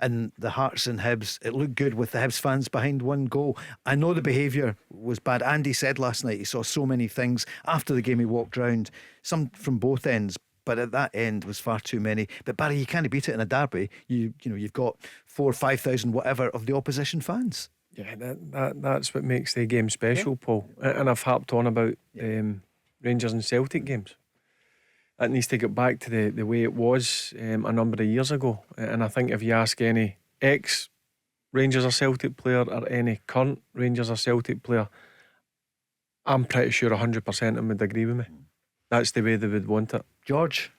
And the Hearts and Hibs, it looked good with the Hibs fans behind one goal. I know the behaviour was bad. Andy said last night he saw so many things after the game. He walked round, some from both ends, but at that end was far too many. But Barry, you can't beat it in a derby. You know you've got 4,000 or 5,000 whatever of the opposition fans. Yeah, that's what makes the game special, Paul. And I've harped on about Rangers and Celtic games. That needs to get back to the way it was a number of years ago. And I think if you ask any ex-Rangers or Celtic player or any current Rangers or Celtic player, I'm pretty sure 100% of them would agree with me. That's the way they would want it. George?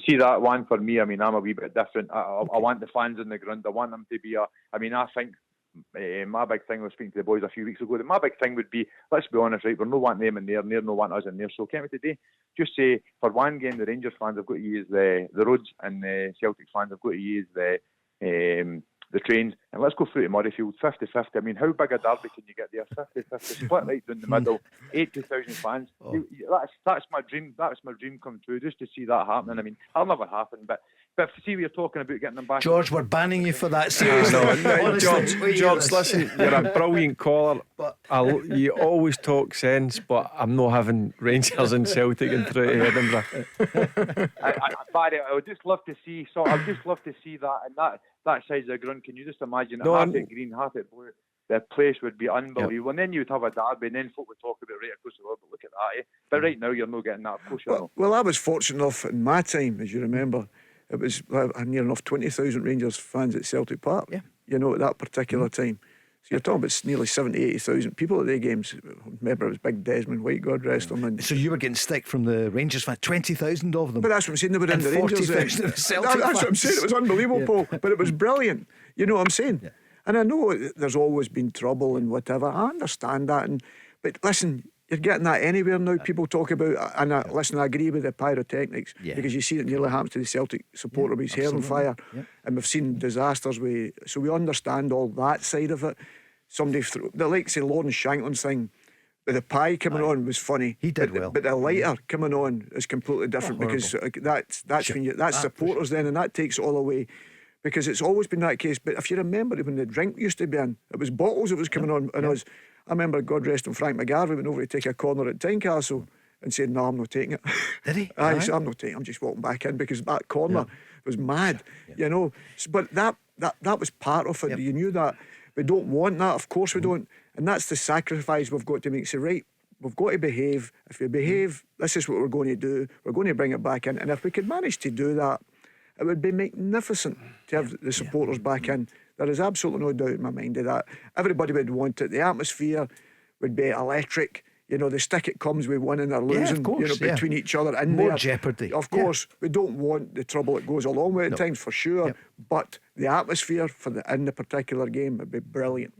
See, that one for me, I mean, I'm a wee bit different. I want the fans in the ground. I want them to be I think my big thing, I was speaking to the boys a few weeks ago, that my big thing would be, let's be honest, right, we're no wanting them in there, no want us in there. So can't we today just say, for one game, the Rangers fans have got to use the roads, and the Celtic fans have got to use the trains, and let's go through to Murrayfield 50-50. I mean, how big a derby can you get there? 50-50, split right down the middle, 80,000 fans. That's my dream. That's my dream come true, just to see that happening. I mean, it'll never happen, but see, we're talking about getting them back. George, we're banning you for that. Seriously, George, listen, you're a brilliant caller. But you always talk sense, but I'm not having Rangers and Celtic and through to Edinburgh. Barry, I would just love to see. So I'd just love to see that, and that size of the ground. Can you just imagine it? Half it green, half it blue. The place would be unbelievable. And then you'd have a derby, and then folk would talk about right across the world. But look at that, But right now, you're not getting that. Of course, you're not. Well, I was fortunate enough in my time, as you remember. It was near enough 20,000 Rangers fans at Celtic Park. Yeah. You know, at that particular time. So you're talking about nearly 70,000-80,000 people at the games. Remember, it was Big Desmond White, God rest him. And so you were getting stick from the Rangers fans, 20,000 of them. But that's what I'm saying. They were in the Rangers. 40,000 of Celtic that's fans. what I'm saying. It was unbelievable, Paul. But it was brilliant. You know what I'm saying? Yeah. And I know there's always been trouble and whatever. I understand that. But listen, you're getting that anywhere now. People talk about, and listen, I agree with the pyrotechnics, because you see it nearly happens to the Celtic supporter with his hair on fire, and we've seen disasters so we understand all that side of it. Somebody the like say Lawrence Shanklin's thing with the pie coming on was funny. He did well, but the lighter coming on is completely different, because that's when that's supporters then, and that takes it all away. Because it's always been that case. But if you remember, when the drink used to be in, it was bottles that was coming on, and I remember, God rest him, Frank McGarvey went over to take a corner at Tynecastle and said, "No, I'm not taking it." Did he? Aye, so I'm not taking it. I'm just walking back in, because that corner was mad, you know. But that was part of it. You knew that. We don't want that, of course we don't. And that's the sacrifice we've got to make. Say, right, we've got to behave. If we behave, this is what we're going to do. We're going to bring it back in. And if we could manage to do that, it would be magnificent to have the supporters back in. There is absolutely no doubt in my mind of that. Everybody would want it. The atmosphere would be electric. You know, the stick it comes with winning or losing, between each other. And more jeopardy. Of course, we don't want the trouble that goes along with it at times, for sure. But the atmosphere in the particular game would be brilliant.